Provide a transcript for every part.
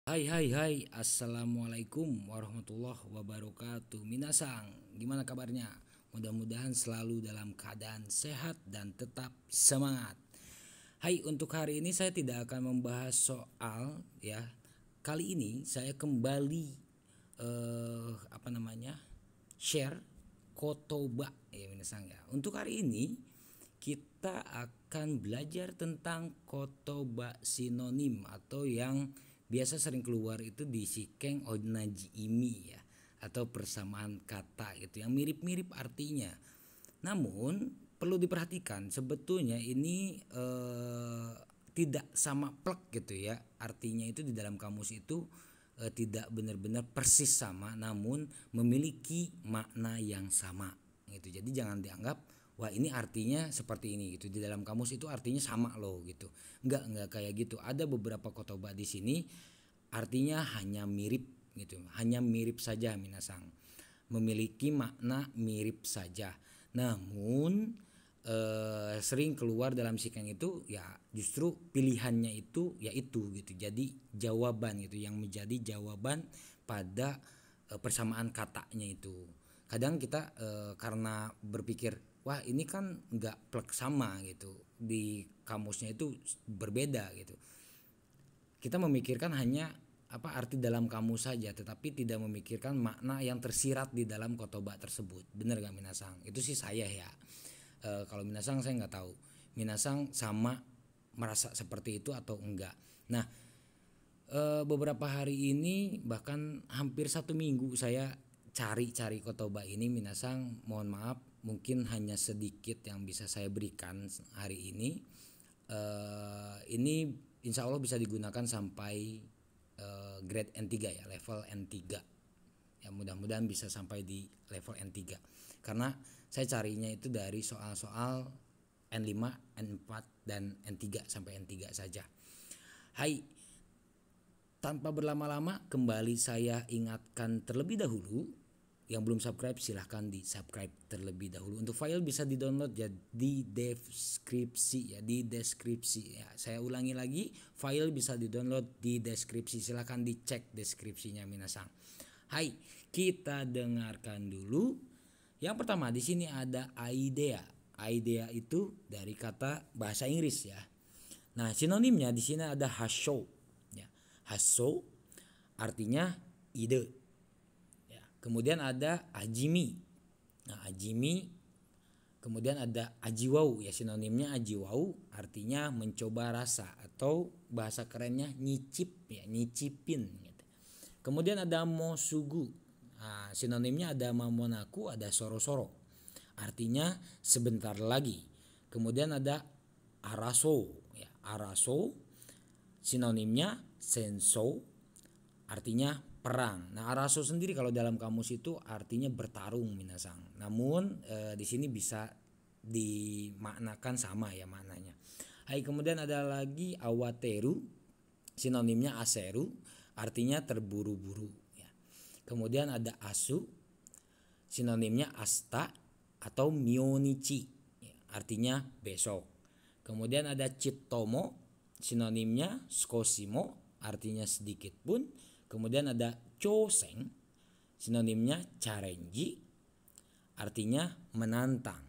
Hai, assalamualaikum warahmatullahi wabarakatuh. Minasang, gimana kabarnya? Mudah-mudahan selalu dalam keadaan sehat dan tetap semangat. Hai, untuk hari ini saya tidak akan membahas soal ya. Kali ini saya kembali share kotoba ya minasang ya. Untuk hari ini kita akan belajar tentang kotoba sinonim atau yang biasa sering keluar itu di Shikeng Onaji Imi ya, atau persamaan kata gitu yang mirip-mirip artinya. Namun perlu diperhatikan sebetulnya ini tidak sama plek gitu ya. Artinya itu di dalam kamus itu tidak benar-benar persis sama, namun memiliki makna yang sama gitu. Jadi jangan dianggap wah ini artinya seperti ini gitu, di dalam kamus itu artinya sama loh gitu. Enggak kayak gitu. Ada beberapa kotoba di sini artinya hanya mirip gitu, hanya mirip saja minasang, memiliki makna mirip saja. Namun sering keluar dalam sikang itu ya justru pilihannya itu yaitu gitu, jadi jawaban gitu yang menjadi jawaban pada persamaan katanya itu. Kadang kita karena berpikir wah ini kan nggak plek sama gitu, di kamusnya itu berbeda gitu, kita memikirkan hanya apa arti dalam kamus saja, tetapi tidak memikirkan makna yang tersirat di dalam kotoba tersebut. Bener gak minasang? Itu sih saya ya. Kalau minasang saya nggak tahu. Minasang sama merasa seperti itu atau enggak. Nah, beberapa hari ini bahkan hampir 1 minggu saya cari-cari kotoba ini minasang. Mohon maaf, mungkin hanya sedikit yang bisa saya berikan hari ini. Ini insya Allah bisa digunakan sampai grade N3 ya, level N3 ya, mudah-mudahan bisa sampai di level N3 karena saya carinya itu dari soal-soal N5, N4 dan N3 sampai N3 saja. Hai, tanpa berlama-lama kembali saya ingatkan terlebih dahulu, yang belum subscribe silahkan di subscribe terlebih dahulu. Untuk file bisa di download ya di deskripsi ya, di deskripsi ya. Saya ulangi lagi, file bisa di download di deskripsi, silahkan dicek deskripsinya minasang. Hai, kita dengarkan dulu. Yang pertama di sini ada idea. Idea itu dari kata bahasa Inggris ya. Nah, sinonimnya di sini ada hasho ya. Hasho artinya ide. Kemudian ada ajimi. Nah, ajimi. Kemudian ada ajiwau ya, sinonimnya ajiwau artinya mencoba rasa atau bahasa kerennya nyicip ya, nyicipin gitu. Kemudian ada mosugu. Nah, sinonimnya ada mamonaku, ada soro-soro. Artinya sebentar lagi. Kemudian ada araso ya, araso sinonimnya senso artinya perang. Nah, araso sendiri kalau dalam kamus itu artinya bertarung minasang. Namun di sini bisa dimaknakan sama ya maknanya. Hai, kemudian ada lagi awateru, sinonimnya aseru, artinya terburu-buru ya. Kemudian ada asu, sinonimnya asta atau mionichi ya, artinya besok. Kemudian ada citomo, sinonimnya skosimo, artinya sedikit pun. Kemudian ada choseng, sinonimnya carenji, artinya menantang.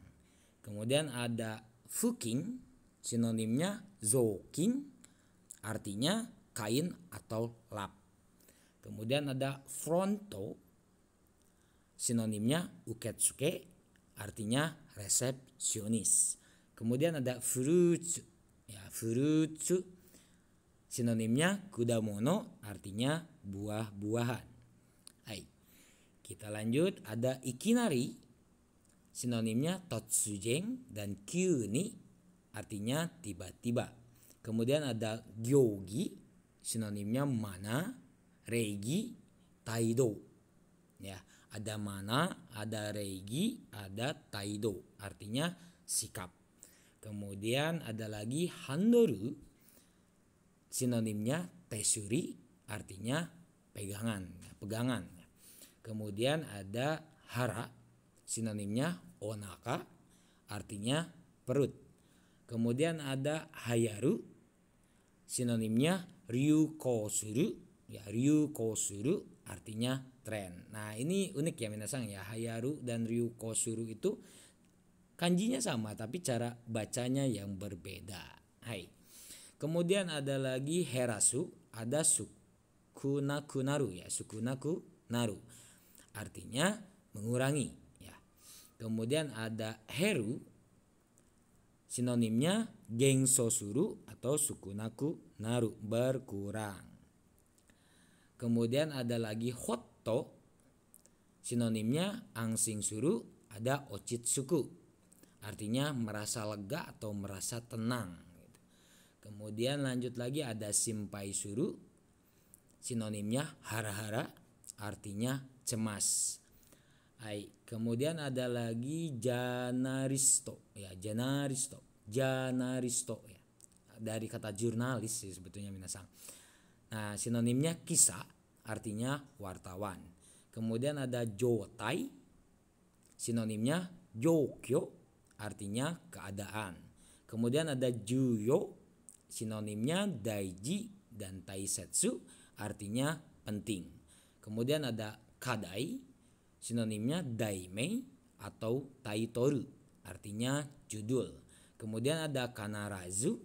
Kemudian ada fuking, sinonimnya zoking, artinya kain atau lap. Kemudian ada fronto, sinonimnya uketsuke, artinya resepsionis. Kemudian ada furutsu ya, furutsu sinonimnya kudamono, artinya buah-buahan. Hai, kita lanjut. Ada ikinari, sinonimnya totsujeng, dan kyuni artinya tiba-tiba. Kemudian ada gyogi, sinonimnya mana, reigi, taido ya. Ada mana, ada reigi, ada taido, artinya sikap. Kemudian ada lagi handoru, sinonimnya tesuri, artinya pegangan. Kemudian ada hara, sinonimnya onaka, artinya perut. Kemudian ada hayaru, sinonimnya ryukosuru, Ya, ryu kosuru artinya tren. Nah, ini unik ya minasang ya. Hayaru dan ryu kosuru itu kanjinya sama tapi cara bacanya yang berbeda. Hai. Kemudian ada lagi herasu, ada sukunaku naru ya, sukunaku naru. Artinya mengurangi ya. Kemudian ada heru, sinonimnya gengsosuru atau sukunaku naru, berkurang. Kemudian ada lagi hotto, sinonimnya angsing suru, ada ochitsuku, artinya merasa lega atau merasa tenang. Kemudian lanjut lagi ada simpai suru, sinonimnya hara-hara, artinya cemas. Kemudian ada lagi janaristo ya, janaristo ya, dari kata jurnalis sih sebetulnya minasang. Nah, sinonimnya kisah, artinya wartawan. Kemudian ada jotai, sinonimnya jokyo, artinya keadaan. Kemudian ada juyo, sinonimnya daiji dan taisetsu, artinya penting. Kemudian ada kadai, sinonimnya daimei atau taitoru, artinya judul. Kemudian ada kanarazu,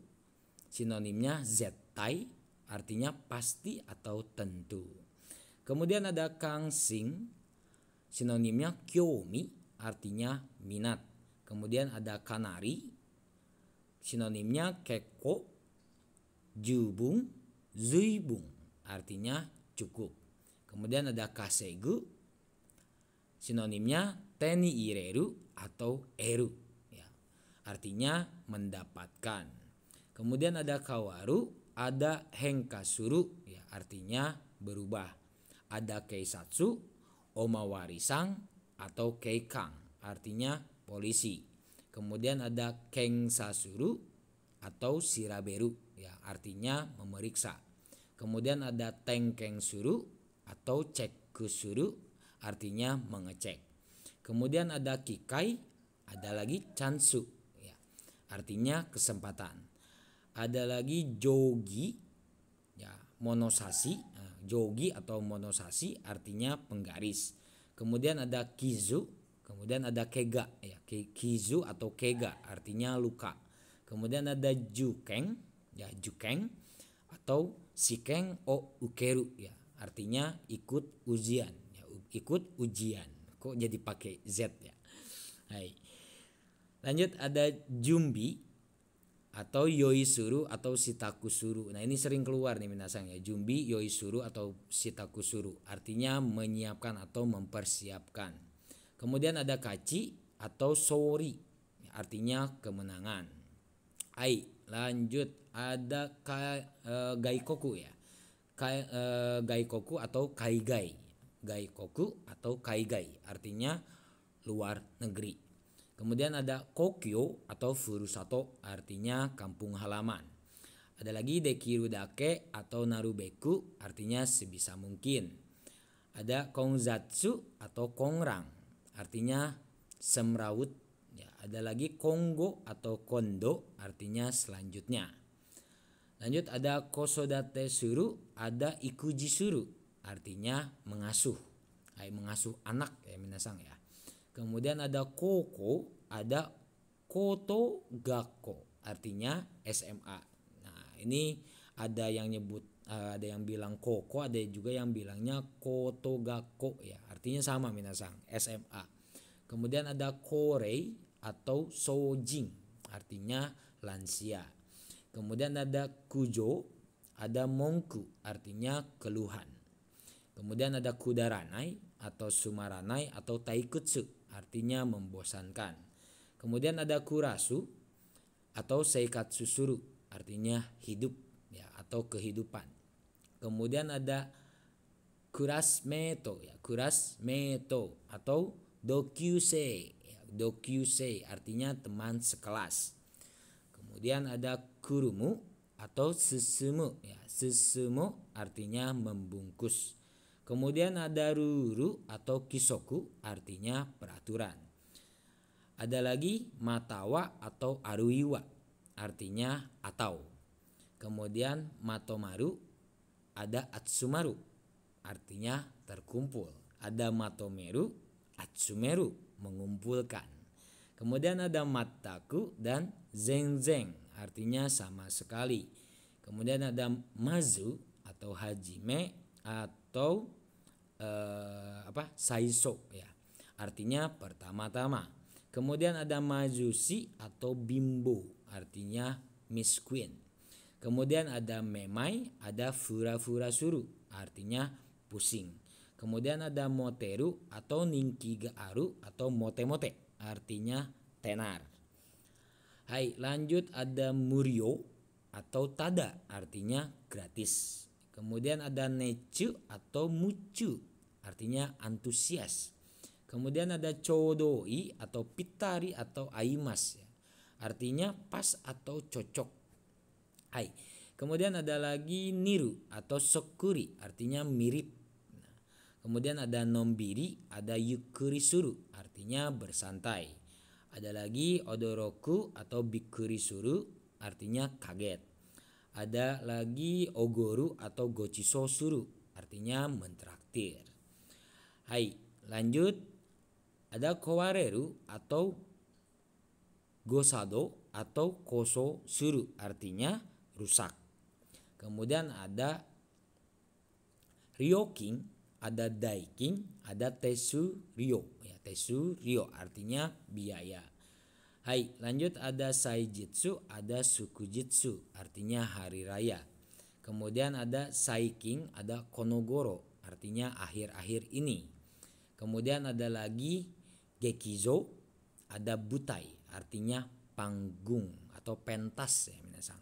sinonimnya zettai, artinya pasti atau tentu. Kemudian ada kangsing, sinonimnya kyomi, artinya minat. Kemudian ada kanari, sinonimnya kekko, jubung, zuibung, artinya cukup. Kemudian ada kasegu, sinonimnya teni ireru atau eru ya, artinya mendapatkan. Kemudian ada kawaru, ada henkasuru ya, artinya berubah. Ada keisatsu, omawarisang atau keikang, artinya polisi. Kemudian ada kengsasuru atau siraberu ya, artinya memeriksa. Kemudian ada tengkengsuru atau cekkusuru, artinya mengecek. Kemudian ada kikai, ada lagi chansu ya, artinya kesempatan. Ada lagi jogi ya, monosasi, jogi atau monosasi artinya penggaris. Kemudian ada kizu, kemudian ada kega ya, kizu atau kega artinya luka. Kemudian ada jukeng ya, jukeng atau shikeng o ukeru ya, artinya ikut ujian ya, ikut ujian. Kok jadi pakai z ya. Hai. Lanjut ada jumbi atau yoisuru atau shitakusuru. Nah, ini sering keluar nih minasang ya, jumbi, yoisuru atau shitakusuru, artinya menyiapkan atau mempersiapkan. Kemudian ada kachi atau sori, artinya kemenangan. Lanjut ada gaikoku ya, gaikoku atau kaigai, gaikoku atau kaigai, artinya luar negeri. Kemudian ada kokyo atau furusato, artinya kampung halaman. Ada lagi dekiru dake atau narubeku, artinya sebisa mungkin. Ada kongzatsu atau kongrang, artinya semrawut. Ya, ada lagi konggo atau kondo, artinya selanjutnya. Lanjut ada kosodate suru, ada ikuji suru, artinya mengasuh. Mengasuh anak ya minasang ya. Kemudian ada koko, ada koto gakko, artinya SMA. Nah, ini ada yang nyebut, ada yang bilang koko, ada juga yang bilangnya koto gakko ya, artinya sama minasang, SMA. Kemudian ada korei atau sojing, artinya lansia. Kemudian ada kujo, ada mongku, artinya keluhan. Kemudian ada kudaranai atau sumaranai atau taikutsu, artinya membosankan. Kemudian ada kurasu atau seikatsu suru, artinya hidup ya, atau kehidupan. Kemudian ada kurasmeto ya, kurasmeto atau dokyusei ya, dokyusei artinya teman sekelas. Kemudian ada kurumu atau susumu ya, susumu artinya membungkus. Kemudian ada ruru atau kisoku, artinya peraturan. Ada lagi matawa atau aruiwa, artinya atau. Kemudian matomaru ada Atsumaru, artinya terkumpul. Ada Matomeru, Atsumeru, mengumpulkan. Kemudian ada Mataku dan Zenzen, artinya sama sekali. Kemudian ada Mazu atau Hajime atau Saiso ya, artinya pertama-tama. Kemudian ada Majusi atau Bimbo, artinya Miss Queen. Kemudian ada Memai, ada Fura-fura Suru, artinya pusing. Kemudian ada Moteru atau Ninkigaaru atau Mote-mote, artinya tenar. Hai, lanjut ada Muryo atau Tada, artinya gratis. Kemudian ada Nechu atau Muchu, artinya antusias. Kemudian ada Chodoi atau Pitari atau Aimas, artinya pas atau cocok. Hai. Kemudian ada lagi Niru atau Sokuri, artinya mirip. Kemudian ada Nombiri, ada Yukuri Suru, artinya bersantai. Ada lagi Odoroku atau Bikuri Suru, artinya kaget. Ada lagi Ogoru atau Gochiso Suru, artinya mentraktir. Hai, lanjut. Ada Kowareru atau Gosado atau Koso Suru, artinya rusak. Kemudian ada Ryoking, ada Daikin, ada Tesu Ryo. Ya, Tesu Ryo artinya biaya. Hai, lanjut ada Saijitsu, ada Sukujitsu, artinya hari raya. Kemudian ada Saiking, ada Konogoro, artinya akhir-akhir ini. Kemudian ada lagi Gekizo, ada Butai, artinya panggung atau pentas ya minasan.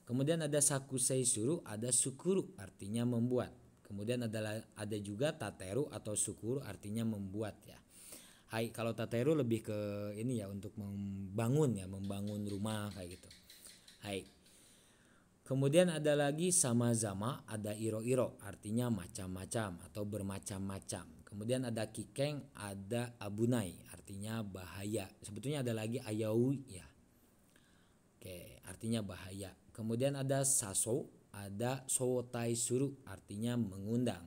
Kemudian ada Sakusei Suru, ada Sukuru, artinya membuat. Kemudian ada juga Tateru atau Sukuru, artinya membuat ya. Hai, kalau Tateru lebih ke ini ya, untuk membangun ya, membangun rumah kayak gitu. Hai. Kemudian ada lagi Samazama, ada Iro-iro, artinya macam-macam atau bermacam-macam. Kemudian ada Kikeng, ada Abunai, artinya bahaya. Sebetulnya ada lagi Ayaui ya. Oke, artinya bahaya. Kemudian ada Saso, ada Sotai Suru, artinya mengundang.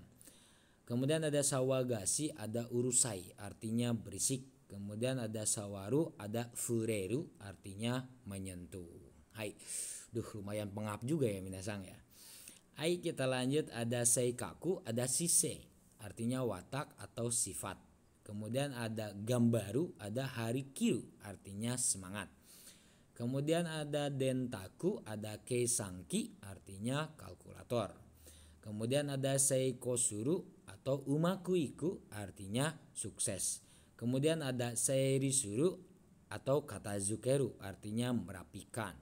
Kemudian ada Sawagashi, ada Urusai, artinya berisik. Kemudian ada Sawaru, ada Fureru, artinya menyentuh. Hai, lumayan pengap juga ya minasang ya. Hai, kita lanjut. Ada Seikaku, ada Sise, artinya watak atau sifat. Kemudian ada Gambaru, ada Harikiru, artinya semangat. Kemudian ada Dentaku, ada Keisangki, artinya kalkulator. Kemudian ada Seikosuru atau Umakuiku, artinya sukses. Kemudian ada Seirisuru atau Katazukeru, artinya merapikan.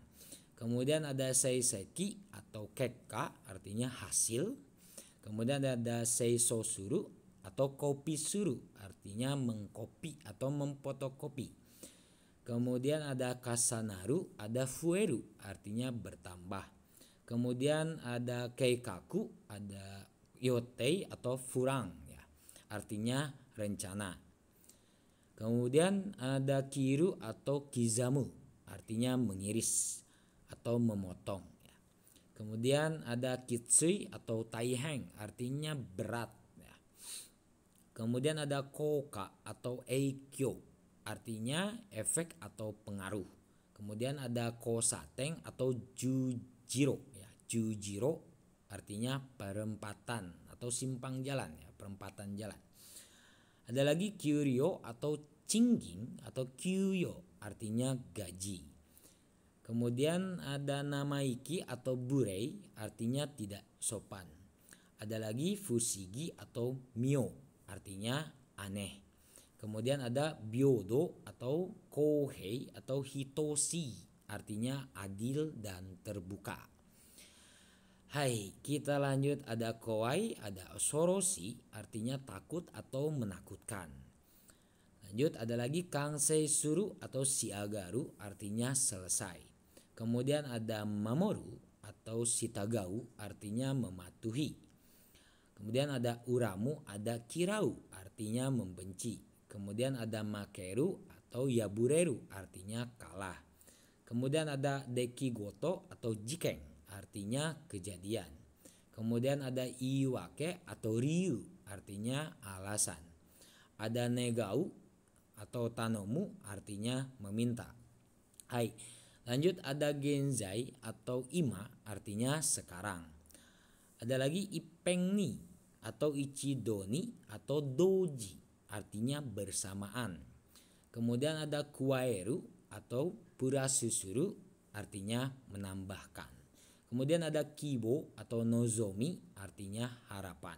Kemudian ada Seiseki atau Kekka, artinya hasil. Kemudian ada Seisosuru atau Kopisuru, artinya mengkopi atau memfotokopi. Kemudian ada Kasanaru, ada Fueru, artinya bertambah. Kemudian ada Keikaku, ada Yotei atau Furang ya, artinya rencana. Kemudian ada Kiru atau Kizamu, artinya mengiris atau memotong ya. Kemudian ada Kitsui atau Taiheng, artinya berat ya. Kemudian ada Koka atau Eikyo, artinya efek atau pengaruh. Kemudian ada Kosateng atau Jujiro ya. Jujiro artinya perempatan atau simpang jalan ya, perempatan jalan. Ada lagi Kyuryo atau Cingging atau Kyuyo, artinya gaji. Kemudian ada Namaiki atau Burei, artinya tidak sopan. Ada lagi Fushigi atau Mio, artinya aneh. Kemudian ada Byodo atau Kohei atau Hitoshi, artinya adil dan terbuka. Hai, kita lanjut. Ada Kowai, ada Soroshi, artinya takut atau menakutkan. Lanjut, ada lagi Kansei Suru atau Shiagaru, artinya selesai. Kemudian ada Mamoru atau Shitagau, artinya mematuhi. Kemudian ada Uramu, ada Kirau, artinya membenci. Kemudian ada Makeru atau Yabureru, artinya kalah. Kemudian ada Dekigoto atau Jikeng, artinya kejadian. Kemudian ada iwake atau ryu, artinya alasan. Ada negau atau tanomu, artinya meminta. Hai, lanjut ada genzai atau ima, artinya sekarang. Ada lagi ipengni atau ichidoni atau doji, artinya bersamaan. Kemudian ada kuaeru atau purasusuru, artinya menambahkan. Kemudian ada kibo atau nozomi, artinya harapan.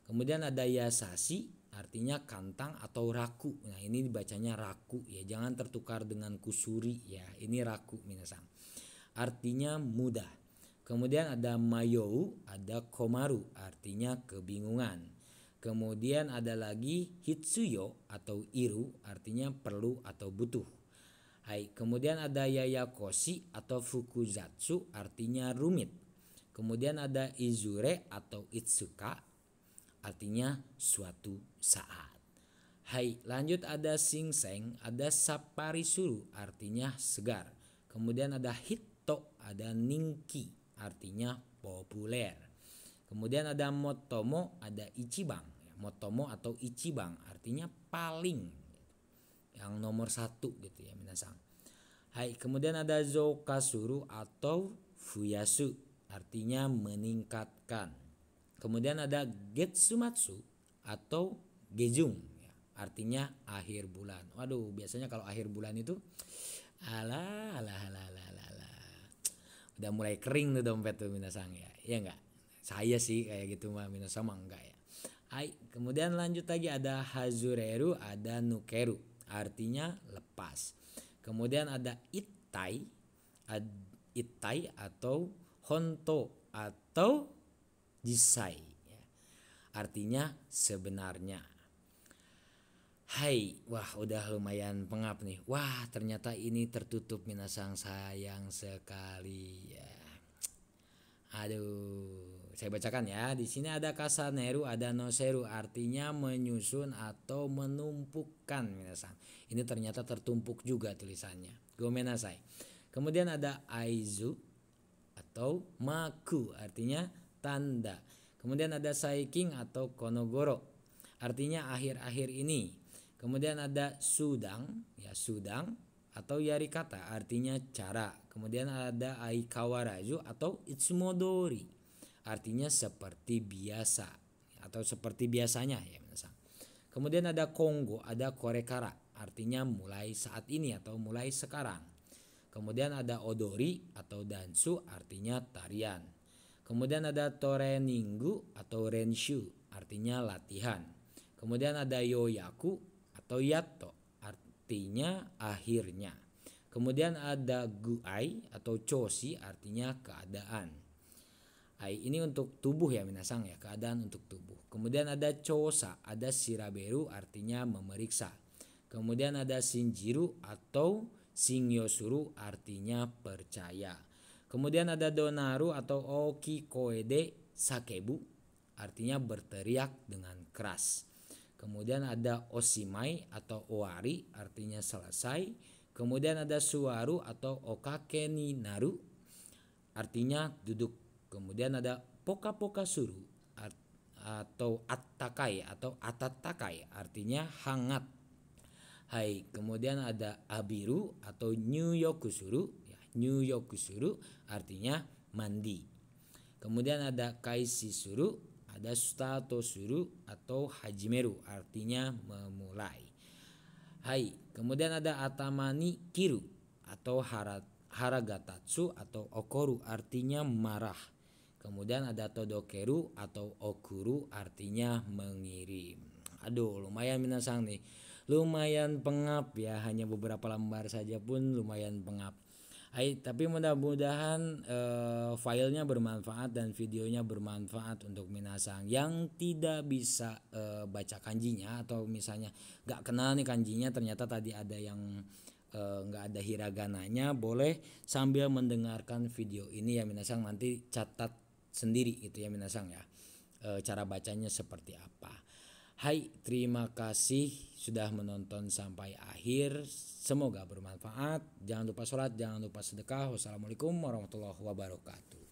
Kemudian ada yasashi, artinya kantang atau raku. Nah ini dibacanya raku ya, jangan tertukar dengan kusuri ya. Ini raku minasan. Artinya mudah. Kemudian ada mayou, ada komaru, artinya kebingungan. Kemudian ada lagi hitsuyo atau iru, artinya perlu atau butuh. Hai, kemudian ada yayakoshi atau fukuzatsu, artinya rumit. Kemudian ada izure atau itsuka, artinya suatu saat. Hai, lanjut ada shinseng, ada saparisuru, artinya segar. Kemudian ada hitto, ada ningki, artinya populer. Kemudian ada motomo, ada ichibang. Motomo atau ichibang, artinya paling, yang nomor satu gitu ya minasang. Hai, kemudian ada zoukasuru atau fuyasu, artinya meningkatkan. Kemudian ada getsumatsu atau gejung, artinya akhir bulan. Waduh, biasanya kalau akhir bulan itu alah udah mulai kering tuh dompet tuh minasang ya. Iya enggak? Saya sih kayak gitu mah, minasang mah enggak ya. Hai, kemudian lanjut lagi ada hazureru, ada nukeru, artinya lepas. Kemudian ada itai atau honto atau jisai ya, artinya sebenarnya. Hai, wah udah lumayan pengap nih. Wah ternyata ini tertutup minasang, sayang sekali ya. Aduh, saya bacakan ya. Di sini ada kasaneru, ada noseru, artinya menyusun atau menumpukan minasang. Ini ternyata tertumpuk juga tulisannya. Gomenasai. Kemudian ada aizu atau maku, artinya tanda. Kemudian ada saiking atau konogoro, artinya akhir-akhir ini. Kemudian ada sudang, ya sudang atau yarikata, artinya cara. Kemudian ada aikawaraju atau itsumodori, artinya seperti biasa atau seperti biasanya ya. Kemudian ada konggo, ada korekara, artinya mulai saat ini atau mulai sekarang. Kemudian ada odori atau dansu, artinya tarian. Kemudian ada toreningu atau renshu, artinya latihan. Kemudian ada yoyaku atau yato, artinya akhirnya. Kemudian ada guai atau choshi, artinya keadaan. Ini untuk tubuh ya minasang ya, keadaan untuk tubuh. Kemudian ada chosa, ada shiraberu, artinya memeriksa. Kemudian ada shinjiru atau shingyosuru, artinya percaya. Kemudian ada donaru atau oki koede sakebu, artinya berteriak dengan keras. Kemudian ada oshimai atau owari, artinya selesai. Kemudian ada suwaru atau okake ni naru, artinya duduk. Kemudian ada poka-poka suru atau attakai atau atatakai, artinya hangat. Hai, kemudian ada abiru atau nyuyokusuru, ya, nyuyokusuru artinya mandi. Kemudian ada kaishisuru, ada statosuru atau hajimeru, artinya memulai. Hai, kemudian ada atamani kiru atau haragatatsu atau okoru, artinya marah. Kemudian ada todokeru atau okuru, artinya mengirim. Aduh, lumayan minasang nih. Lumayan pengap ya, hanya beberapa lembar saja pun lumayan pengap. Tapi mudah-mudahan filenya bermanfaat dan videonya bermanfaat untuk minasang yang tidak bisa baca kanjinya, atau misalnya gak kenal nih kanjinya, ternyata tadi ada yang gak ada hiragananya. Boleh sambil mendengarkan video ini ya minasang, nanti catat sendiri gitu ya minasang ya, cara bacanya seperti apa. Hai, terima kasih sudah menonton sampai akhir. Semoga bermanfaat. Jangan lupa sholat, jangan lupa sedekah. Wassalamualaikum warahmatullahi wabarakatuh.